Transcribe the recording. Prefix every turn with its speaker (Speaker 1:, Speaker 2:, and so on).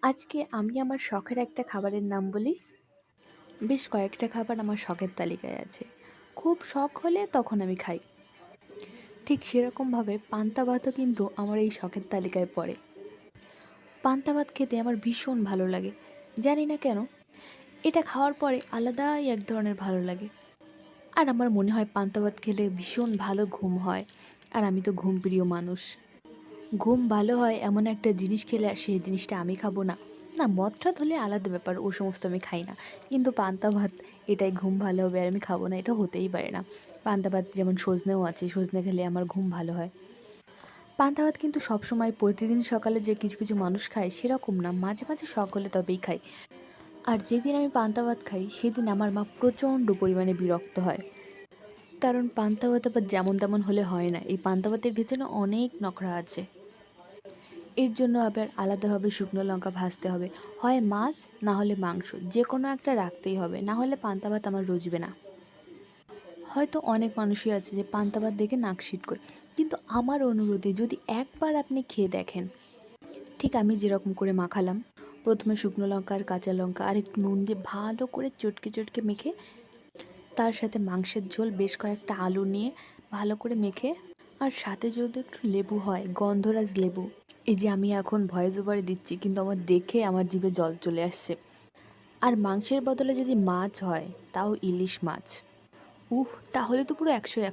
Speaker 1: আজকে আমি আমার শখের একটা খাবারের নাম বলি। বেশ কয়েকটা খাবার আমার শখের তালিকায় আছে। খুব শখ হলে তখন আমি খাই। ঠিক সেরকমভাবে পান্তা ভাতও কিন্তু আমার এই শখের তালিকায় পড়ে। পান্তা ভাত খেতে আমার ভীষণ ভালো লাগে। জানি না কেন, এটা খাওয়ার পরে আলাদাই এক ধরনের ভালো লাগে। আর আমার মনে হয় পান্তা ভাত খেলে ভীষণ ভালো ঘুম হয়। আর আমি তো ঘুমপ্রিয় মানুষ। ঘুম ভালো হয় এমন একটা জিনিস খেলে সেই জিনিসটা আমি খাবো না। না, মদ-টদ হলে আলাদা ব্যাপার, ও সমস্ত আমি খাই না। কিন্তু পান্তা ভাত, এটাই ঘুম ভালো হবে আর আমি খাবো না, এটা হতেই পারে না। পান্তা ভাত যেমন সজনেও আছে, সজনে খেলে আমার ঘুম ভালো হয়। পান্তা ভাত কিন্তু সবসময় প্রতিদিন সকালে যে কিছু, কিছু মানুষ খায় সেরকম না। মাঝে, মাঝে শখ হলে তবেই খাই। আর যেদিন আমি পান্তা ভাত খাই সেদিন আমার মা প্রচণ্ড পরিমাণে বিরক্ত হয়। কারণ পান্তা ভাত আবার যেমন তেমন হলে হয় না। এই পান্তা ভাতের ভেতরে অনেক নখরা আছে। এর জন্য আবার আলাদাভাবে শুকনো লঙ্কা ভাজতে হবে। হয় মাছ, না হলে মাংস। যেকোনো একটা রাখতেই হবে। না হলে পান্তা ভাত আমার রুচবে না। হয়তো অনেক মানুষই আছে যে পান্তা ভাত দেখে নাক সিট করে। কিন্তু আমার অনুরোধে যদি একবার আপনি খেয়ে দেখেন, ঠিক আমি যেরকম করে মাখালাম, ১ম এ শুকনো লঙ্কা আর কাঁচা লঙ্কা আর একটু নুন দিয়ে ভালো করে চটকে, চটকে মেখে তার সাথে মাংসের ঝোল, বেশ কয়েকটা আলু নিয়ে ভালো করে মেখে, আর সাথে যদি একটু লেবু হয়, গন্ধরাজ লেবু। এই যে আমি এখন ভয়েস ওভারে দিচ্ছি কিন্তু আমার দেখে আমার জিভে জল চলে আসছে। আর মাংসের বদলে যদি মাছ হয়, তাও ইলিশ মাছ। উহ! তাহলে তো পুরো ১০০